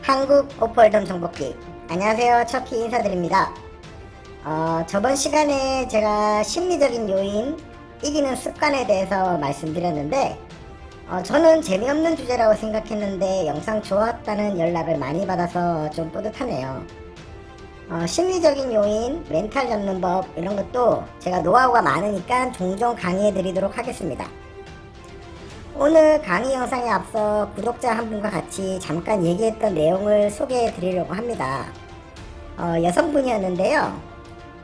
한국 오폴덤 정복기. 안녕하세요, 척키 인사드립니다. 저번 시간에 제가 심리적인 요인, 이기는 습관에 대해서 말씀드렸는데 저는 재미없는 주제라고 생각했는데 영상 좋았다는 연락을 많이 받아서 좀 뿌듯하네요. 심리적인 요인, 멘탈 잡는 법 이런 것도 제가 노하우가 많으니까 종종 강의해 드리도록 하겠습니다. 오늘 강의 영상에 앞서 구독자 한 분과 같이 잠깐 얘기했던 내용을 소개해 드리려고 합니다. 여성분이었는데요.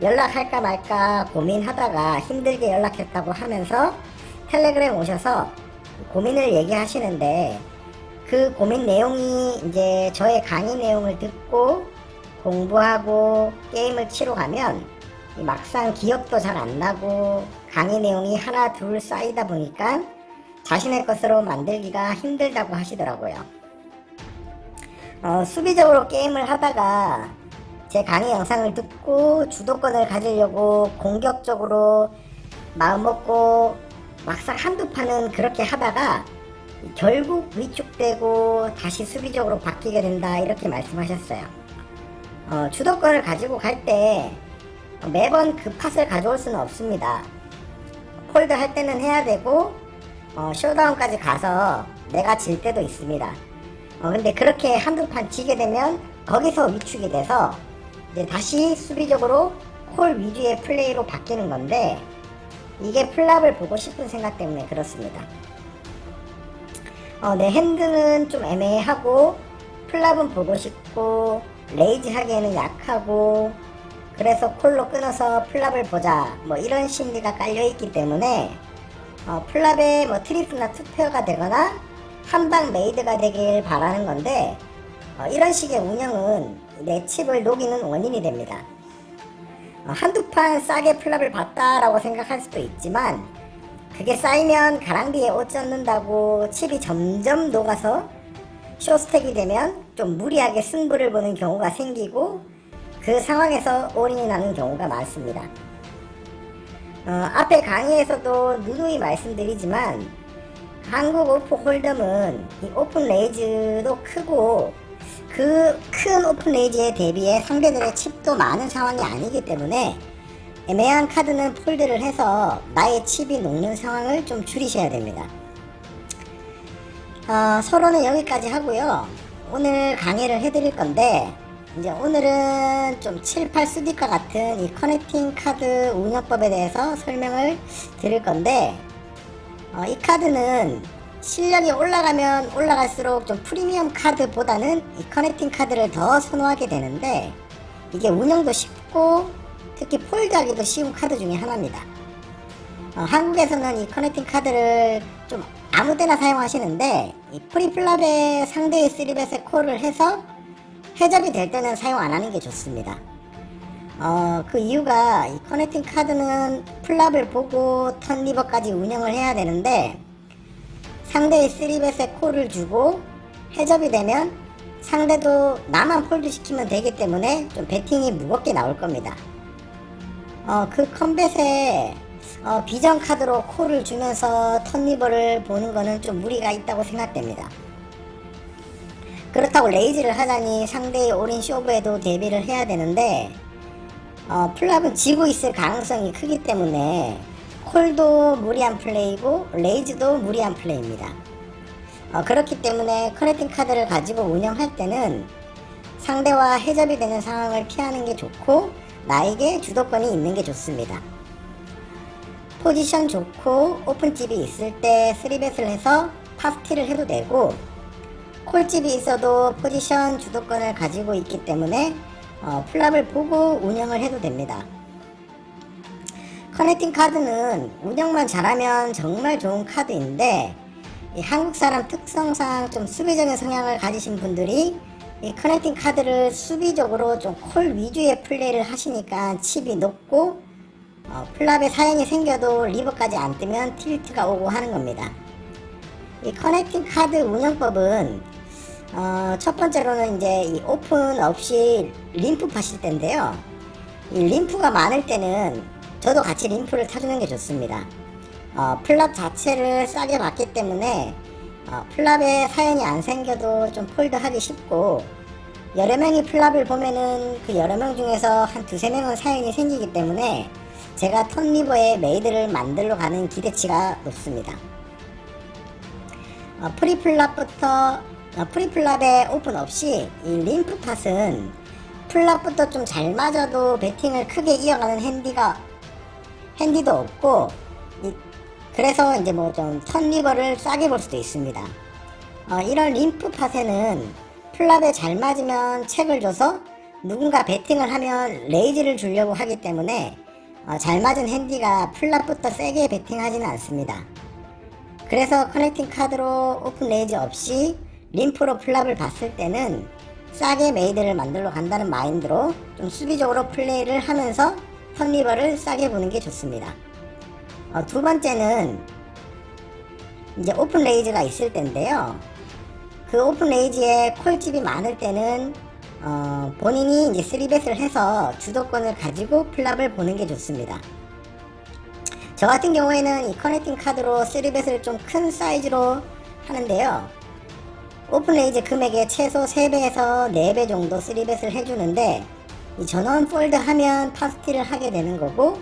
연락할까 말까 고민하다가 힘들게 연락했다고 하면서 텔레그램 오셔서 고민을 얘기하시는데, 그 고민 내용이 이제 저의 강의 내용을 듣고 공부하고 게임을 치러 가면 막상 기억도 잘 안 나고 강의 내용이 하나 둘 쌓이다 보니까 자신의 것으로 만들기가 힘들다고 하시더라고요. 수비적으로 게임을 하다가 제 강의 영상을 듣고 주도권을 가지려고 공격적으로 마음먹고 막상 한두 판은 그렇게 하다가 결국 위축되고 다시 수비적으로 바뀌게 된다, 이렇게 말씀하셨어요. 주도권을 가지고 갈 때 매번 그 팟을 가져올 수는 없습니다. 폴드 할 때는 해야 되고 쇼다운까지 가서 내가 질 때도 있습니다. 근데 그렇게 한두 판 지게 되면 거기서 위축이 돼서 이제 다시 수비적으로 콜 위주의 플레이로 바뀌는 건데, 이게 플랍을 보고 싶은 생각 때문에 그렇습니다. 내 핸드는 좀 애매하고 플랍은 보고 싶고 레이즈 하기에는 약하고, 그래서 콜로 끊어서 플랍을 보자, 뭐 이런 심리가 깔려있기 때문에 플랍에 뭐 트리플이나 투페어가 되거나 한방 메이드가 되길 바라는 건데, 이런 식의 운영은 내 칩을 녹이는 원인이 됩니다. 한두 판 싸게 플랍을 봤다라고 생각할 수도 있지만, 그게 쌓이면 가랑비에 옷 젖는다고 칩이 점점 녹아서 쇼스택이 되면 좀 무리하게 승부를 보는 경우가 생기고, 그 상황에서 올인이 나는 경우가 많습니다. 앞에 강의에서도 누누이 말씀드리지만, 한국 오프 홀덤은 이 오픈 레이즈도 크고 그 큰 오픈 레이즈에 대비해 상대들의 칩도 많은 상황이 아니기 때문에 애매한 카드는 폴드를 해서 나의 칩이 녹는 상황을 좀 줄이셔야 됩니다. 서로는 여기까지 하고요. 오늘 강의를 해드릴 건데, 이제 오늘은 좀 7, 8 수디과 같은 이 커넥팅 카드 운영법에 대해서 설명을 드릴 건데, 이 카드는 실력이 올라가면 올라갈수록 좀 프리미엄 카드보다는 이 커넥팅 카드를 더 선호하게 되는데, 이게 운영도 쉽고 특히 폴드하기도 쉬운 카드 중에 하나입니다. 한국에서는 이 커넥팅 카드를 좀 아무데나 사용하시는데, 이 프리플랍에 상대의 3벳에 콜을 해서 해접이 될 때는 사용 안 하는 게 좋습니다. 그 이유가 이 커넥팅 카드는 플랍을 보고 턴 리버까지 운영을 해야 되는데, 상대의 3벳에 콜을 주고 해접이 되면 상대도 나만 폴드 시키면 되기 때문에 좀 배팅이 무겁게 나올 겁니다. 그 컴뱃에 비전 카드로 콜을 주면서 턴 리버를 보는 거는 좀 무리가 있다고 생각됩니다. 그렇다고 레이즈를 하자니 상대의 올인 쇼브에도 대비를 해야 되는데, 플랍은 지고 있을 가능성이 크기 때문에 콜도 무리한 플레이고 레이즈도 무리한 플레이입니다. 그렇기 때문에 커넥팅 카드를 가지고 운영할 때는 상대와 해접이 되는 상황을 피하는 게 좋고 나에게 주도권이 있는 게 좋습니다. 포지션 좋고 오픈집이 있을 때 3벳을 해서 파스티를 해도 되고, 콜집이 있어도 포지션 주도권을 가지고 있기 때문에 플랍을 보고 운영을 해도 됩니다. 커넥팅 카드는 운영만 잘하면 정말 좋은 카드인데, 이 한국 사람 특성상 좀 수비적인 성향을 가지신 분들이 이 커넥팅 카드를 수비적으로 좀 콜 위주의 플레이를 하시니까 칩이 높고 플랍에 사연이 생겨도 리버까지 안 뜨면 틸트가 오고 하는 겁니다. 이 커넥팅 카드 운영법은 첫 번째로는 이제 이 오픈 없이 림프 파실 때인데요. 이 림프가 많을 때는 저도 같이 림프를 타주는 게 좋습니다. 플랍 자체를 싸게 받기 때문에 플랍에 사연이 안 생겨도 좀 폴드 하기 쉽고, 여러 명이 플랍을 보면은 그 여러 명 중에서 한 두세 명은 사연이 생기기 때문에 제가 턴리버에 메이드를 만들러 가는 기대치가 높습니다. 프리플랍의 오픈 없이 이 림프 팟은 플랍부터 좀 잘 맞아도 배팅을 크게 이어가는 핸디도 없고, 그래서 이제 뭐 좀 턴리버를 싸게 볼 수도 있습니다. 이런 림프 팟에는 플랍에 잘 맞으면 책을 줘서 누군가 배팅을 하면 레이즈를 주려고 하기 때문에 잘 맞은 핸디가 플랍부터 세게 배팅하지는 않습니다. 그래서 커넥팅 카드로 오픈 레이즈 없이 림프로 플랍을 봤을 때는 싸게 메이드를 만들러 간다는 마인드로 좀 수비적으로 플레이를 하면서 턴리버를 싸게 보는 게 좋습니다. 두 번째는 이제 오픈 레이즈가 있을 때인데요. 그 오픈 레이즈에 콜집이 많을 때는 본인이 이제 3벳을 해서 주도권을 가지고 플랍을 보는 게 좋습니다. 저 같은 경우에는 이 커넥팅 카드로 3벳을 좀 큰 사이즈로 하는데요. 오픈 레이즈 금액의 최소 3배에서 4배 정도 3벳을 해주는데, 이 전원 폴드 하면 팟스틸을 하게 되는 거고,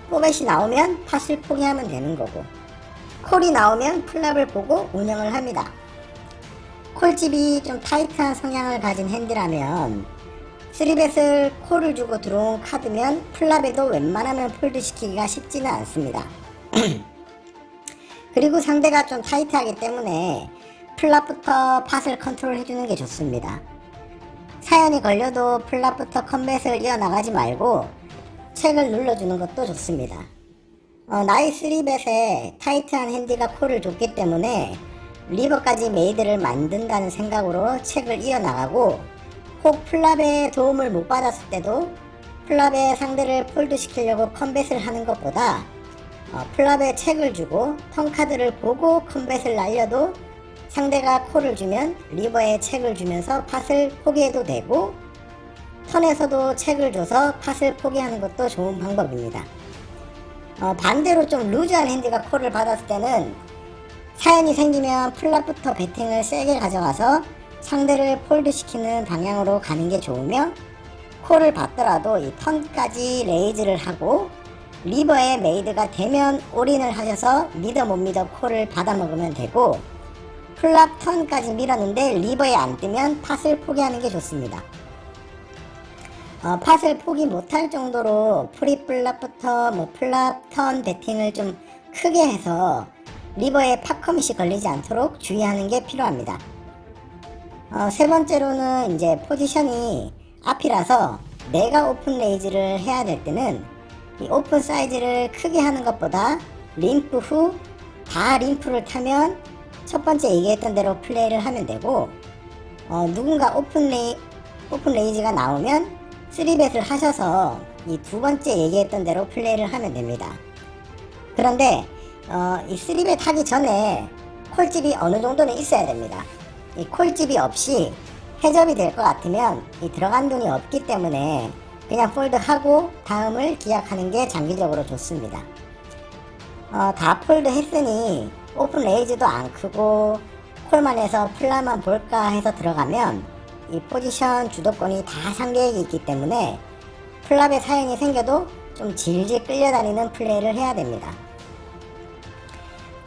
포벳이 나오면 팟을 포기하면 되는 거고, 콜이 나오면 플랍을 보고 운영을 합니다. 콜집이 좀 타이트한 성향을 가진 핸드라면 3벳을 콜을 주고 들어온 카드면 플랍에도 웬만하면 폴드 시키기가 쉽지는 않습니다. 그리고 상대가 좀 타이트하기 때문에 플랍부터 팟을 컨트롤 해주는 게 좋습니다. 사연이 걸려도 플랍부터 컴뱃을 이어나가지 말고 책을 눌러주는 것도 좋습니다. 나의 3벳에 타이트한 핸디가 콜을 줬기 때문에 리버까지 메이드를 만든다는 생각으로 책을 이어나가고, 혹 플랍의 도움을 못 받았을 때도 플랍의 상대를 폴드 시키려고 컴뱃을 하는 것보다 플랍에 책을 주고 턴카드를 보고 컴뱃을 날려도 상대가 콜을 주면 리버에 책을 주면서 팟을 포기해도 되고, 턴에서도 책을 줘서 팟을 포기하는 것도 좋은 방법입니다. 반대로 좀 루즈한 핸드가 콜을 받았을 때는 사연이 생기면 플랍부터 배팅을 세게 가져가서 상대를 폴드 시키는 방향으로 가는 게 좋으며, 콜을 받더라도 이 턴까지 레이즈를 하고 리버에 메이드가 되면 올인을 하셔서 믿어 못 믿어 콜을 받아먹으면 되고, 플랍 턴까지 밀었는데 리버에 안 뜨면 팟을 포기하는 게 좋습니다. 팟을 포기 못할 정도로 프리플랍부터 플랍 턴 배팅을 좀 크게 해서 리버에 팟 커밋이 걸리지 않도록 주의하는 게 필요합니다. 세 번째로는 이제 포지션이 앞이라서 내가 오픈 레이즈를 해야 될 때는 이 오픈 사이즈를 크게 하는 것보다 림프 후 다 림프를 타면 첫 번째 얘기했던 대로 플레이를 하면 되고, 누군가 오픈 레이즈가 나오면 3벳을 하셔서 이 두 번째 얘기했던 대로 플레이를 하면 됩니다. 그런데 이 3벳 하기 전에 콜집이 어느 정도는 있어야 됩니다. 이 콜집이 없이 해접이 될 것 같으면 이 들어간 돈이 없기 때문에 그냥 폴드하고 다음을 기약하는 게 장기적으로 좋습니다. 다 폴드 했으니 오픈 레이즈도 안 크고 콜만 해서 플랍만 볼까 해서 들어가면 이 포지션 주도권이 다 상대에게 있기 때문에 플랍에 사연이 생겨도 좀 질질 끌려다니는 플레이를 해야 됩니다.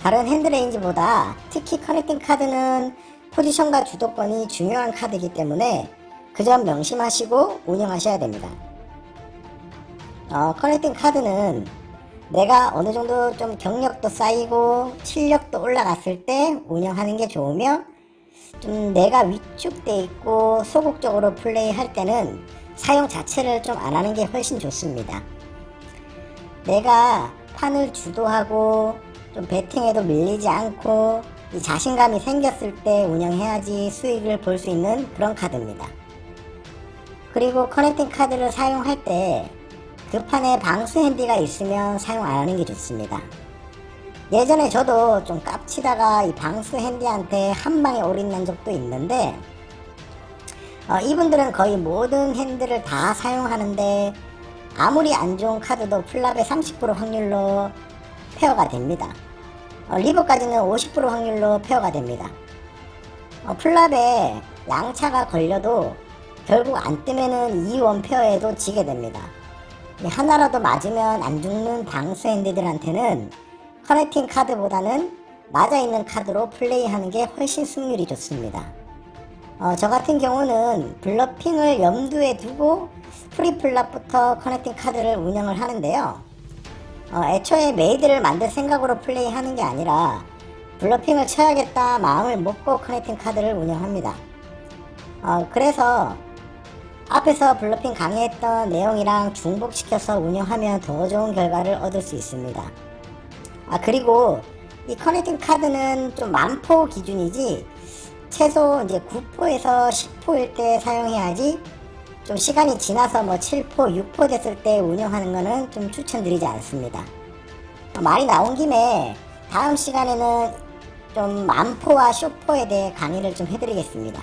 다른 핸드레인지보다 특히 커넥팅 카드는 포지션과 주도권이 중요한 카드이기 때문에 그 점 명심하시고 운영하셔야 됩니다. 커넥팅 카드는 내가 어느 정도 좀 경력도 쌓이고 실력도 올라갔을 때 운영하는 게 좋으며, 좀 내가 위축돼 있고 소극적으로 플레이할 때는 사용 자체를 좀 안 하는 게 훨씬 좋습니다. 내가 판을 주도하고 좀 배팅에도 밀리지 않고 이 자신감이 생겼을 때 운영해야지 수익을 볼 수 있는 그런 카드입니다. 그리고 커넥팅 카드를 사용할 때 그 판에 방수 핸디가 있으면 사용 안 하는 게 좋습니다. 예전에 저도 좀 깝치다가 이 방수 핸디한테 한 방에 올인 난 적도 있는데, 이분들은 거의 모든 핸드를 다 사용하는데 아무리 안 좋은 카드도 플랍의 30% 확률로 페어가 됩니다. 리버까지는 50% 확률로 페어가 됩니다. 플랍에 양차가 걸려도 결국 안 뜨면은 이 원페어에도 지게 됩니다. 하나라도 맞으면 안 죽는 방수 핸드들한테는 커넥팅 카드보다는 맞아있는 카드로 플레이하는 게 훨씬 승률이 좋습니다. 저 같은 경우는 블러핑을 염두에 두고 프리플랍부터 커넥팅 카드를 운영을 하는데요. 애초에 메이드를 만들 생각으로 플레이하는 게 아니라 블러핑을 쳐야겠다 마음을 먹고 커넥팅 카드를 운영합니다. 그래서 앞에서 블러핑 강의했던 내용이랑 중복시켜서 운영하면 더 좋은 결과를 얻을 수 있습니다. 그리고 이 커넥팅 카드는 좀 만포 기준이지 최소 이제 9포에서 10포일 때 사용해야지, 좀 시간이 지나서 뭐 7포, 6포 됐을 때 운영하는 거는 좀 추천드리지 않습니다. 말이 나온 김에 다음 시간에는 좀 만포와 쇼포에 대해 강의를 좀 해드리겠습니다.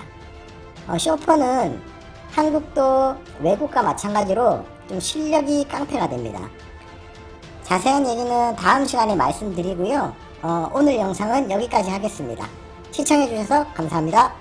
쇼포는 한국도 외국과 마찬가지로 좀 실력이 깡패가 됩니다. 자세한 얘기는 다음 시간에 말씀드리고요. 오늘 영상은 여기까지 하겠습니다. 시청해주셔서 감사합니다.